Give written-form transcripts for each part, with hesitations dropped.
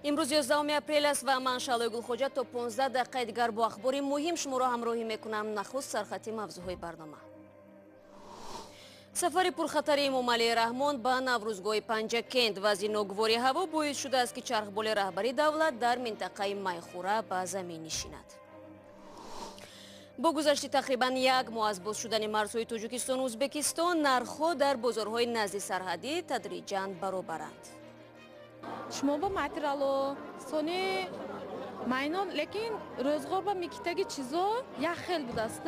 امروز 11 اپریل است و من شالوی گلخوجه تا 15 دقیقه دیگر با اخبار مهم شما را همراهی میکنم. نخست سرخطی موضوعهای برنامه. سفر پرخطر امامعلی رحمان به نوروزگاه پنجکент و زینوگواری هوا باعث شده است که چرخبال رهبری دولت در منطقه میخوره به زمین نشیند. با گذشت تقریبا یک ماه از باز شدن مرزهای تاجیکستان و ازبکستان، نرخها در بازارهای نزدیک سرحدی تدریجاً برابرند. شما با ماتریالو سونی ماینون لیکن روزگار با میکتگی چیزا یک خیل بود است.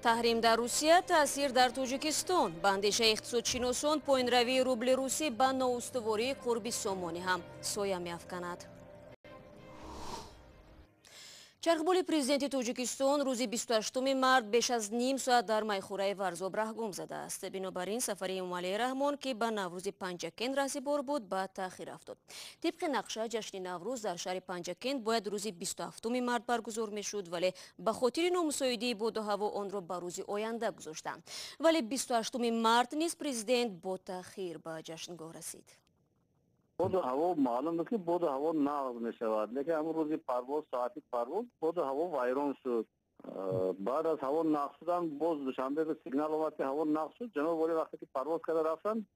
تحریم در روسیه، تاثیر در تاجیکستان. به اندیشه اقتصادشناسان پایین‌روی روبل روسی به نااستواری قرب سامانی هم سایه می‌افکند. چرخبال پرزیدنتی تاجیکستان روز 28 مرد بیش از نیم ساعت در میخوره ورزاب رهگم زده است. بنابراین سفر امامعلی رحمان که به نوروز پنجکент رسیبار بود به تأخیر افتاد. طبق نقشه جشن نوروز در شهر پنجکent باید روز 27 مرد برگزار میشد، ولی به خاطر نامساعدی باد و هوا آن را به روز آینده گذاشتند. ولی 28 مرد نیز پرزیدنت با تأخیر به جشنگاه رسید. باد و هوا معلوم است که باد و هوا نقض می شود، لیکن همون روزی پرواز ساعتی پرواز باد و هوا ویران شد. بعد از هوا نقض شدن باز دوشنبه به سیگنال آمد که هوا نقض شد. جناب والی وقتی که پرواز کرده رفتن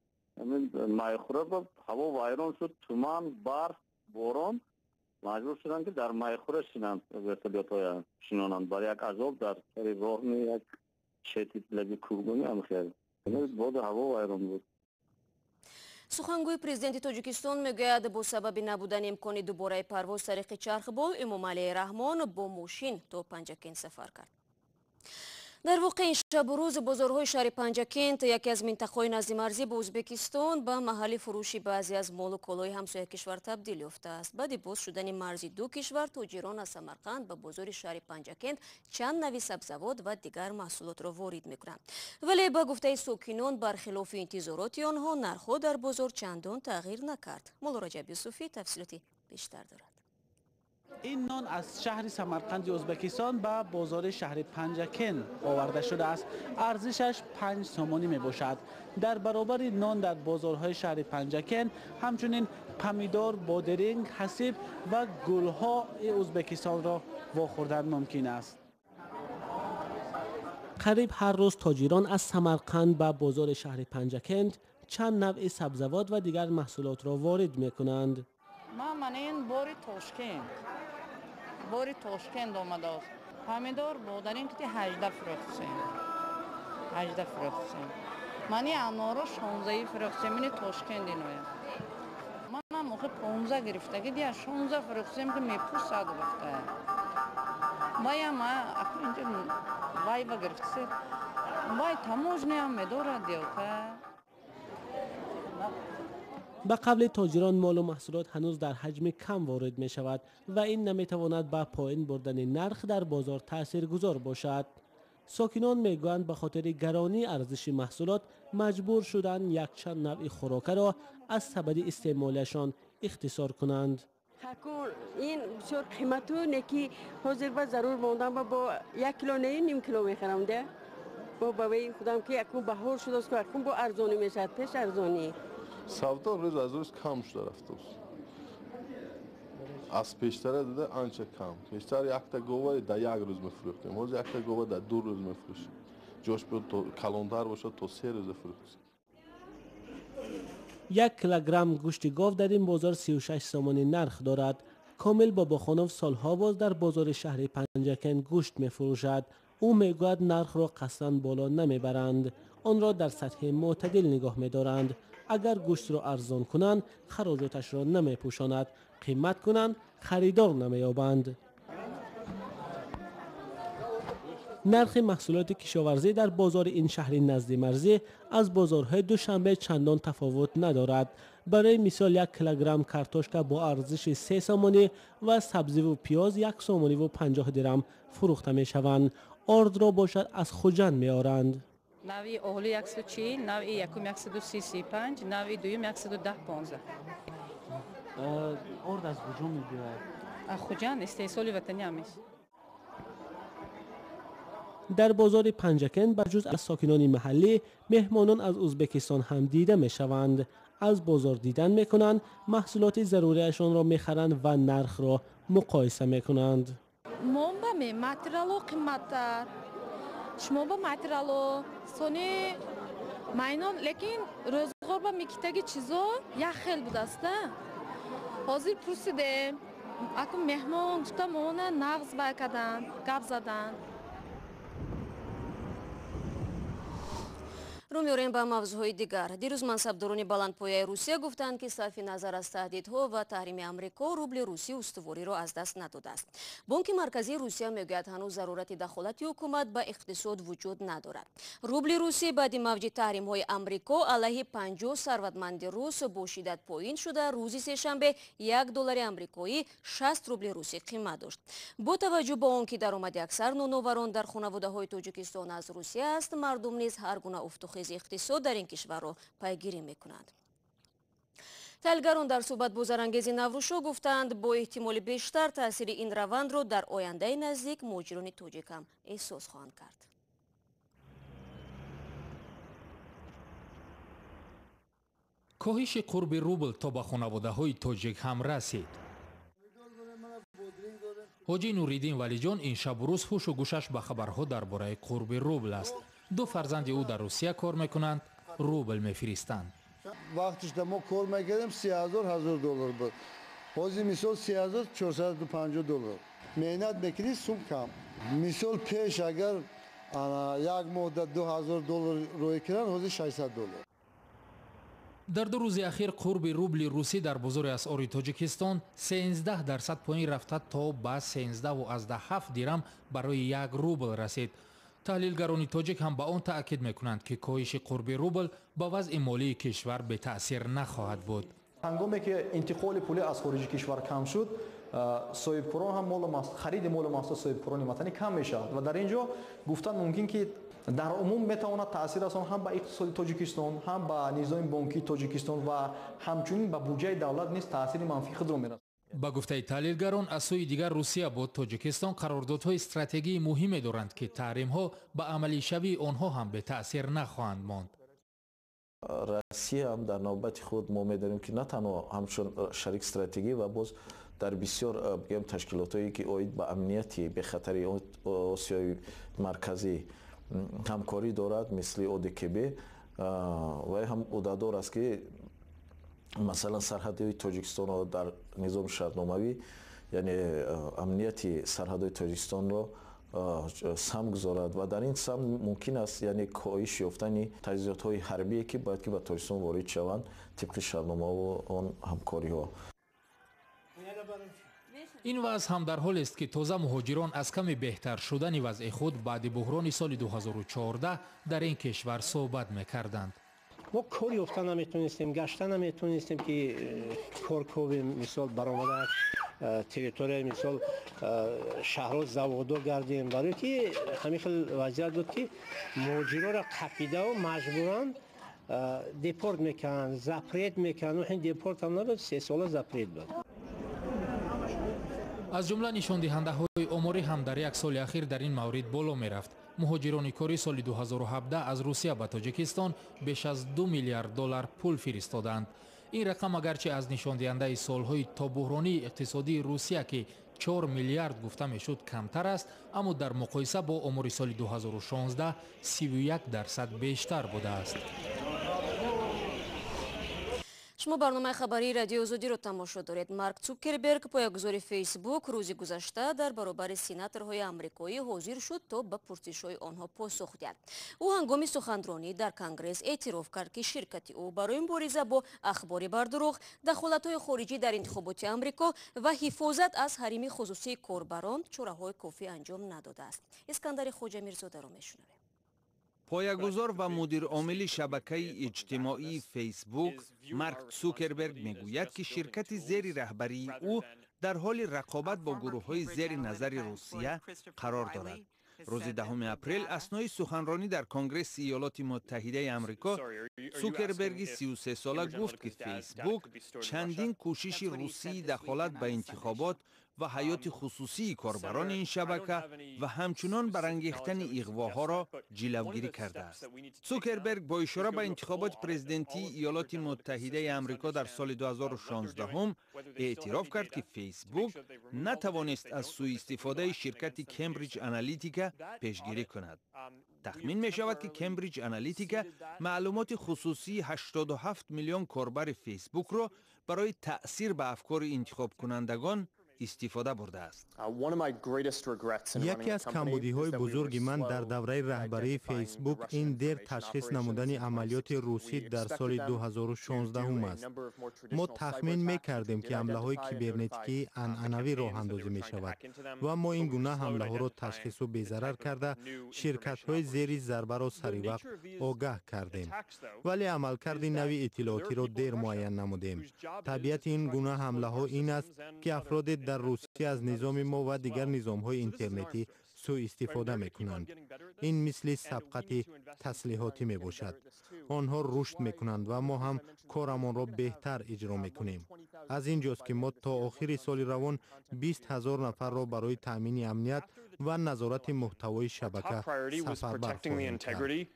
میخوره با هوا ویران شد، تومان، برف، باران، مجبور شدن که در میخوره شینند ورتولیات‌های شینانند. برای یک عذاب در سر راه یک شتیت لگی کوهگونی هم خیلی باد و هوا ویران بود. سخنگوی پرزیدنتی تاجیکستان میگوید با سبب نبودن امکان دوباره پرواز طریق چرخبال، امامعلی رحمان با ماشین تا پنجکent سفر کرد. در واقع این شب و روز بازارهای شهر پنجکent، یکی از منطقه‌های نزدیک مرزی با ازبکستان، به محل فروشی بعضی از مال و کالای همسایه کشور تبدیل یافته است. بعد باز شدن مرزی دو کشور، تاجران از سمرقند به بازار شهر پنجکent چند نوع سبزیجات و دیگر محصولات را وارد می‌کنند. ولی به گفته ساکنان برخلاف انتظارات آنها، نرخ‌ها در بازار چندان تغییر نکرد. مولا رجب یوسفی تفصیلاتی بیشتر دارد. این نان از شهر سمرقند ازبکستان به بازار شهر پنجکent آورده شده است. ارزشش 5 سامانی می باشد. در برابر نان در بازارهای شهر پنجکent همچنین پمیدار، بادرنگ، حسیب و گلها ازبکستان را واخوردن ممکن است. قریب هر روز تاجران از سمرقند به بازار شهر پنجکent چند نوع سبزیجات و دیگر محصولات را وارد می کنند. من این باری تاشکند آمده است. پمیدار بادرنگ که 18 فروختیم. من این انارو 16 فروختیم. این تاشکند اینویم. من هم موقع 15 گرفته که دیگه 16 فروختیم که میپوست ساده بخته. بایم اینجا وای با گرفته. وای تموجنی هم میداره دیوکه. به قبل تاجران مال و محصولات هنوز در حجم کم وارد می شود و این نمیتواند به پایین بردن نرخ در بازار تاثیرگذار باشد. ساکنان میگویند به خاطر گرانی ارزش محصولات مجبور شدند یک چند نوع خوراک را از سبد استعمالشان اختصار کنند. این بسیار قیمتونه که حاضر به ضرور ماندم با 1 کیلو نیم کیلو میخرم ده. با این خودم که اکنون بهار شده است که اکنون با ارزانی میشد، پیش ارزانی. سودا روز از روز کم شده رفته است. از پیشتر دیده آنچه کم. پیشتر یک تا گوه در یک روز میفروختیم. امروز یک تا گوه در 2 روز میفروشیم. جاش بود کلانتر باشه تا 3 روز فروختیم. 1 کیلوگرم گوشت گاو در این بازار 36 سامانی نرخ دارد. کامل باباخانوف سالها باز در بازار شهر پنجکent گوشت میفروشد. او میگوید نرخ را قصداً بالا نمیبرند. آن را در سطح معتدل نگاه می‌دارند. اگر گوشت را ارزان کنند خراجاتش را نمی پوشاند، قیمت کنند خریدار نمی یابند. نرخ محصولات کشاورزی در بازار این شهر نزدیک مرزی از بازارهای دوشنبه چندان تفاوت ندارد. برای مثال 1 کیلوگرم کارتوشکا با ارزش 3 سامانی و سبزی و پیاز 1 سامانی و 50 درم فروخته می شوند. آرد را باشد از خوجند می آرند. نوی اولی 140، نوی یکم 135، نوی دویم 110-15. آرد از کجا می‌گیرد؟ از خوجند استحصال وطنی همیش. در بازار پنجکent بجز از ساکنان محلی، مهمانان از ازبکستان هم دیده می شوند. از بازار دیدن میکنند، محصولات ضروریشان را میخرند و نرخ را مقایسه میکنند. منبع ماتریالو قیمت‌تر، شما با ماتریالو سونی майнон лекин рӯзгор ба микитаги чизо як хел будааст. ҳозир пурсидем аку меҳмон гуфта моона нағз бай карданд, гап заданд. رو می‌آوریم به موضوعهای دیگر. دیروز منصبداران بلندپایه روسیه گفتند که صرف نظر از تهدیدها و تحریم آمریکا روبل روسی استواری را از دست نداده است. بانک مرکزی روسیه میگوید هنوز ضرورت دخالت حکومت به اقتصاد وجود ندارد. روبل روسی بعد موج تحریم‌های آمریکا علیه 50 ثروتمند روس با شدت پایین شده روز سه‌شنبه $1 آمریکایی 60 روبل روسی قیمت داشت. با توجه به آنکه درآمد اکثر نونآوران در خانواده‌های تاجیکستان از روسیه است، مردم نیز هر گونه افت اقتصاد در این کشور را پیگیری میکنند. تحلیلگران در صحبت با زرانگیز نوروز گفتند با احتمال بیشتر تاثیر این روند را در آینده نزدیک مهاجران تاجیک هم احساس خواهند کرد. کاهش قرب روبل تا به خانواده‌های تاجیک هم رسید. حاجی نوریدین ولیجان این شب و روز هوش و گوشش به خبرها درباره قرب روبل است. دو فرزند او در روسیه کار میکنند، روبل میفرستند. وقتش ما کار میکردیم $3000 بود. حاضر مثال $3450. مهنت میکنی سوم کم. مثال پیش اگر یک مدت $2000 روی کردن حاضر $600. در 2 روز اخیر قرب روبل روسی در بازار اسعار تاجیکستان 13% پایین رفته تا به 13.7 درم برای 1 روبل رسید. تحلیلگران تاجیک هم به آن تأکید میکنند که کاهش قرب روبل با وضع مالی کشور به تأثیر نخواهد بود. هنگامی که انتقال پولی از خارج کشور کم شد، صاحبکاران هم خرید مال محصول صاحبکاران وطنی کم میشود و در اینجا گفتن ممکن که در عموم میتواند تأثیر آن هم به اقتصاد تاجیکستان، هم به نظام بانکی تاجیکستان و همچنین به بودجه دولت نیز تأثیر منفی خود را میرساند. با گفته تحلیلگران از سوی دیگر روسیه با تاجیکستان قراردادهای استراتژی مهمی دارند که تحریم‌ها به عملی شوی آنها هم به تأثیر نخواهند ماند. روسیه هم در نوبت خود ما می‌دانیم که نه تنها همچون شریک استراتژی و باز در بسیار تشکیلاتایی که اوید به امنیتی به خطر آسیای مرکزی همکاری دارد مثل ODKB و هم عهدهدار است که مثلا سرحدهای تاجیکستان را در نظام شرطنامه‌ای یعنی امنیتی سرحدهای تاجیکستان را سهم گذارد و در این سهم ممکن است یعنی کاهش یافتن تجهیزات‌های حربی که باید که به تاجیکستان وارد شوند طبق شرطنامه و آن همکاری‌ها. این وضع هم در حال است که تازه مهاجران از کمی بهتر شدن وضع خود بعد بحران سال 2014 در این کشور صحبت می‌کردند. ما کاری افتاد نمیتونستیم، گشتن نمیتونستیم که کار کوبیم، مثال برآمده تریتوری مثال شهر زوادو گردیم، برای که همین خیلی وضعیت بود که مهاجران را قپیده و مجبوران دیپورت میکنن، زپریت میکنن و این دیپورت هم نبود 3 سال زپریت بود. از جمله نشان دهنده های آماری هم در 1 سال اخیر در این مورد بالا می رفت. مهاجران کاری سال 2017 از روسیه به تاجیکستان بیش از $2 میلیارد پول فرستادند. این رقم اگرچه از نشان دهنده سالهای تا بحرانی اقتصادی روسیه که 4 میلیارد گفته میشد کمتر است، اما در مقایسه با آمار سال 2016 31% بیشتر بوده است. شما برنامه خبری رادیو آزادی رو تماشا دارید. مارک زوکربرگ پایه‌گذار فیسبوک روز گذشته در برابر سیناتورهای آمریکایی حاضر شد تا به پرسش‌های آنها پاسخ دهد. او هنگام سخنرانی در کنگرس اعتراف کرد که شرکت او برای مبارزه با اخبار بر دروغ، دخالت‌های خارجی در انتخابات آمریکا و حفاظت از حریم خصوصی کاربران چاره‌های کافی انجام نداده است. اسکندر خوجامیرزاده را می‌شنویم. پایه‌گذار و مدیر عامل شبکه اجتماعی فیسبوک مارک زوکربرگ میگوید که شرکت زیر رهبری او در حال رقابت با گروه‌های زیر نظر روسیه قرار دارد. روز 10 اپریل اثنای سخنرانی در کنگرس ایالات متحده آمریکا، زوکربرگ 33 ساله گفت که فیسبوک چندین کوشش روسی دخالت به انتخابات و حیات خصوصی کاربران این شبکه و همچنان برانگیختن اغواها را جلوگیری کرده است. زوکربرگ با اشاره به انتخابات پرزیدنتی ایالات متحده آمریکا در سال 2016 هم اعتراف کرد که فیسبوک نتوانست از سوء استفاده شرکت کمبریج آنالیتیکا پیشگیری کند. تخمین می شود که کمبریج آنالیتیکا معلومات خصوصی 87 میلیون کاربر فیسبوک را برای تأثیر به افکار انتخاب کنندگان استفاده برده است. یکی از کمبودی‌های بزرگ من در دوره رهبری فیسبوک این دیر تشخیص نمودن عملیات روسی در سال 2016 است. ما تخمین می‌کردیم که حمله‌های کیبرنتیکی عنعنوی راه اندازی می‌شود و ما این گونه حمله‌ها را تشخیص و بی‌ضرر کرده شرکت‌های زیر ضربه را سریع آگاه کردیم. ولی عملکرد نوی اطلاعاتی را دیر معین نمودیم. طبیعت این گونه حمله‌ها این است که افراد در روسیه از نظام ما و دیگر نظام‌های اینترنتی سوء استفاده می‌کنند. این مثل سبقت تسلیحاتی میباشد. آنها رشد می‌کنند و ما هم کارمان را بهتر اجرا می‌کنیم. از اینجاست که ما تا آخر سال روان 20,000 نفر را برای تأمین امنیت و نظارت محتوای شبکه سفربر خواهیم کرد.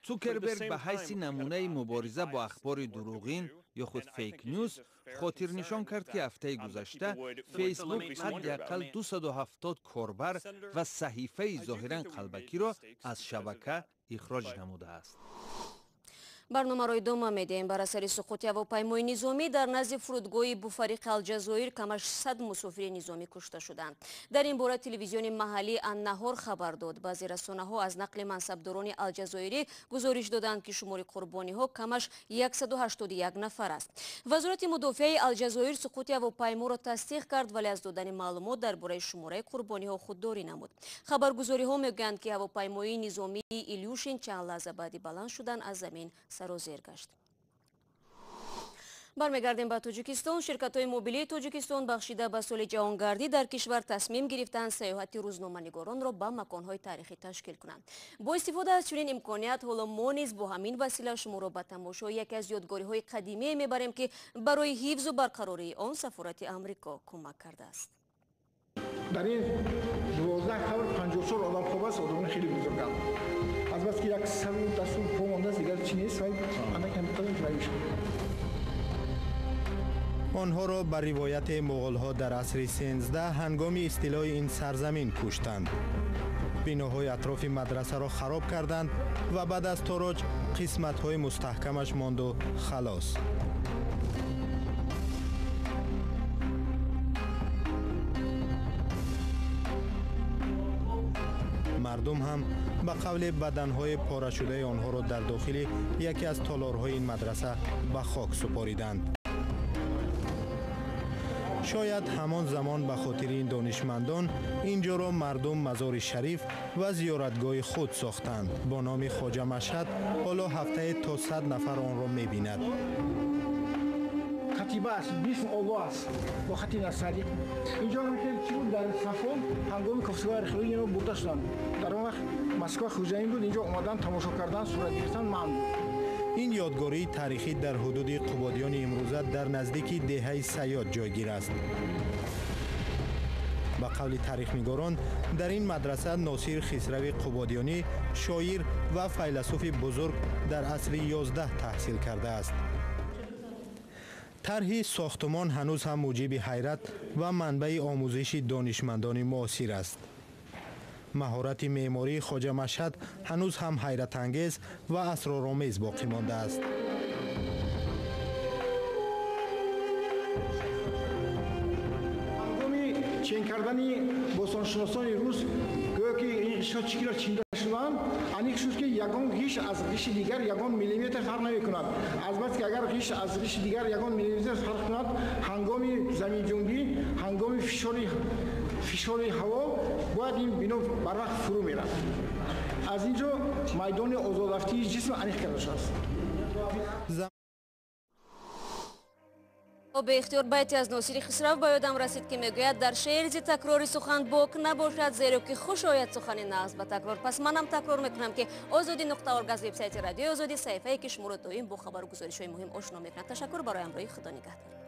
زوکربرگ به حیث نمونه مبارزه با اخبار دروغین یا خود فیک نیوز خاطر نشان کرد که هفته گذشته فیسبوک حداقل 270 کاربر و صحیفه ظاهرا قلبکی را از شبکه اخراج نموده است. برنامه را ادامه میدیم. بر اثر سقوط هواپیمای نظامی در نزد فرودگاه بوفریق الجزایر کمش 100 مسافر نظامی کشته شدند. در این باره تلویزیون محلی النهار خبر داد. بعضی رسانه‌ها از نقل منصبداران الجزایری گزارش دادند که شمار قربانی‌ها کمش 181 نفر است. وزارت مدافع الجزایر سقوط هواپیما را تصدیق کرد ولی از دادن معلومات درباره شماره قربانی‌ها خودداری نمود. خبرگزاری‌ها میگویند که هواپیمای نظامی ایلیوشین چند لحظه بعد بلند شدن از زمین سرازیر گشت. برمیگردیم به تاجیکستان. شرکت‌های موبیلی تاجیکستان بخشیده به سال جهانگردی در کشور تصمیم گرفتند سیاحت روزنامه‌نگاران را به مکان‌های تاریخی تشکیل کنند. با استفاده از چنین امکانیت حالا ما نیز با همین وسیله شما را به تماشای یکی از یادگاری‌های قدیمی میبریم که برای حفظ و برقراری آن سفارت آمریکا کمک کرده است. در این 12 قبر 54 آدم خوب است، آدم خیلی بزرگند. از بس که یک سوی دستور پومانده است دیگر چی نیست ولی انا کمترین رویش. آنها را بر روایت مغول‌ها در عصر 13 هنگام استیلای این سرزمین کشتند. بناهای اطراف مدرسه را خراب کردند و بعد از تاراج قسمت‌های مستحکمش ماند و خلاص. مردم هم به قول بدنهای پاره شده آنها را در داخل یکی از تالارهای این مدرسه به خاک سپاریدند. شاید همان زمان به خاطر این دانشمندان اینجا را مردم مزار شریف و زیارتگاه خود ساختند. با نام خواجه مشهد حالا هفته تا 100 نفر آن را می‌بیند. کتیبه است، بیسم الله است با خط نصری. اینجا هم که چون در صفون هنگام کفتگاه رخوی اینو برده شدن. در اون وقت مسکو خوجین بود اینجا اومدن تماشا کردن صورت گرفتن ممنون. این یادگاری تاریخی در حدود کبودیون امروزه در نزدیک دهه صیاد جایگیر است. با قول تاریخ‌نگاران در این مدرسه ناصر خسروی کبودیونی شاعر و فیلسوف بزرگ در عصر 11 تحصیل کرده است. طرح ساختمان هنوز هم موجب حیرت و منبع آموزش دانشمندان معاصر است. مهارت معماری خواجه مشهد هنوز هم حیرت انگیز و اسرارآمیز باقی مانده است. هنگامی چین کردن باستانشناسان روز گویا که این غش‌ها چیکار چینده شدن، انیک شد که یگان غش از غش دیگر یگان میلیمتر فرق نمی‌کند. از بس که اگر غش از غش دیگر یگان میلیمتر فرق کند، هنگامی زمین جنبی، هنگامی فشار هوا باید این بنا بر وقت فرو میرد. از اینجا میدان آزادافتی جسم انیک کرده شده است. به اختیار بیتی از ناصر خسرو به یادم رسید که میگوید در شعر زی تکرار سخن باک نباشد زیرا که خوش آید سخن نغز به تکرار. پس منم تکرار میکنم که azodi.org از وبسایت رادیو آزادی صحیفه‌ای که شما را دائم با خبر و گزارش‌های مهم آشنا میکند. تشکر برای همراهی. خدا نگهدار.